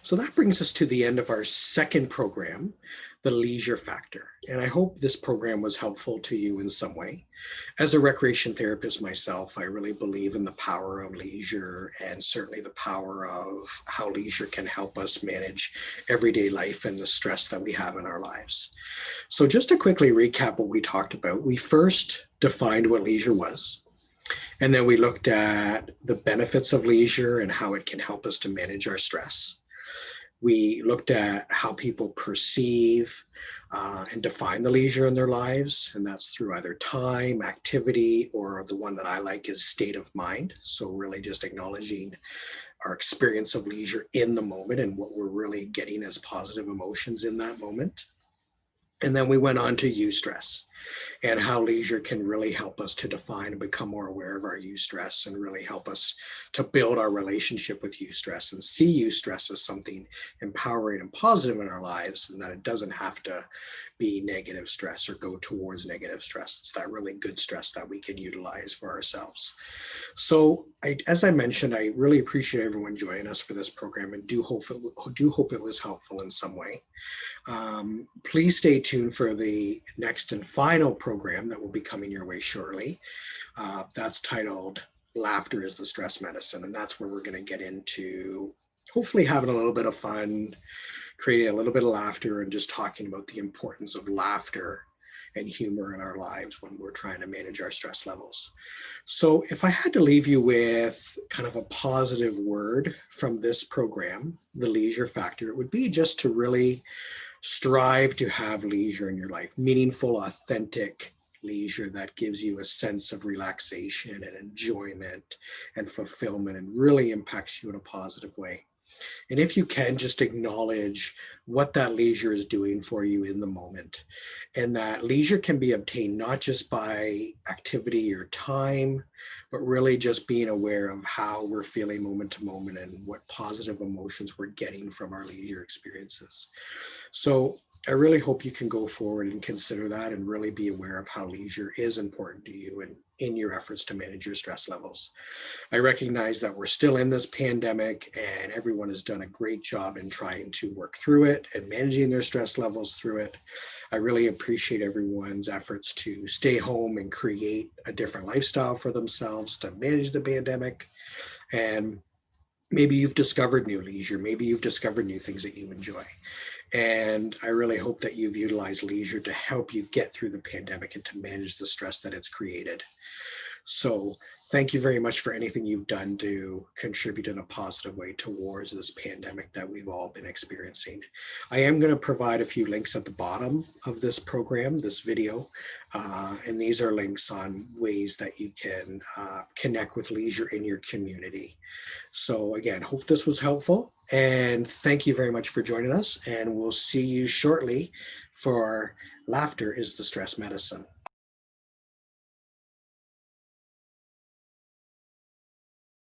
So that brings us to the end of our second program, the leisure factor. And I hope this program was helpful to you in some way. As a recreation therapist myself, I really believe in the power of leisure and certainly the power of how leisure can help us manage everyday life and the stress that we have in our lives. So just to quickly recap what we talked about, we first defined what leisure was. And then we looked at the benefits of leisure and how it can help us to manage our stress. We looked at how people perceive and define the leisure in their lives, and that's through either time, activity, or the one that I like is state of mind. So really just acknowledging our experience of leisure in the moment and what we're really getting as positive emotions in that moment. And then we went on to eustress and how leisure can really help us to define and become more aware of our eustress and really help us to build our relationship with eustress and see eustress as something empowering and positive in our lives, and that it doesn't have to be negative stress or go towards negative stress. It's that really good stress that we can utilize for ourselves. So as I mentioned, I really appreciate everyone joining us for this program and do hope it was helpful in some way. Please stay tuned for the next and final program that will be coming your way shortly. That's titled Laughter is the Stress Medicine. And that's where we're going to get into hopefully having a little bit of fun, creating a little bit of laughter, and just talking about the importance of laughter and humor in our lives when we're trying to manage our stress levels. So if I had to leave you with kind of a positive word from this program, the leisure factor, it would be just to really strive to have leisure in your life, meaningful, authentic leisure that gives you a sense of relaxation and enjoyment and fulfillment and really impacts you in a positive way. And if you can, just acknowledge what that leisure is doing for you in the moment. And that leisure can be obtained not just by activity or time, but really just being aware of how we're feeling moment to moment and what positive emotions we're getting from our leisure experiences. So I really hope you can go forward and consider that and really be aware of how leisure is important to you and in your efforts to manage your stress levels. I recognize that we're still in this pandemic and everyone has done a great job in trying to work through it and managing their stress levels through it. I really appreciate everyone's efforts to stay home and create a different lifestyle for themselves to manage the pandemic. And maybe you've discovered new leisure. Maybe you've discovered new things that you enjoy. And I really hope that you've utilized leisure to help you get through the pandemic and to manage the stress that it's created. So thank you very much for anything you've done to contribute in a positive way towards this pandemic that we've all been experiencing. I am going to provide a few links at the bottom of this program, this video, and these are links on ways that you can connect with leisure in your community. So again, hope this was helpful, and thank you very much for joining us, and we'll see you shortly for Laughter is the Stress Medicine.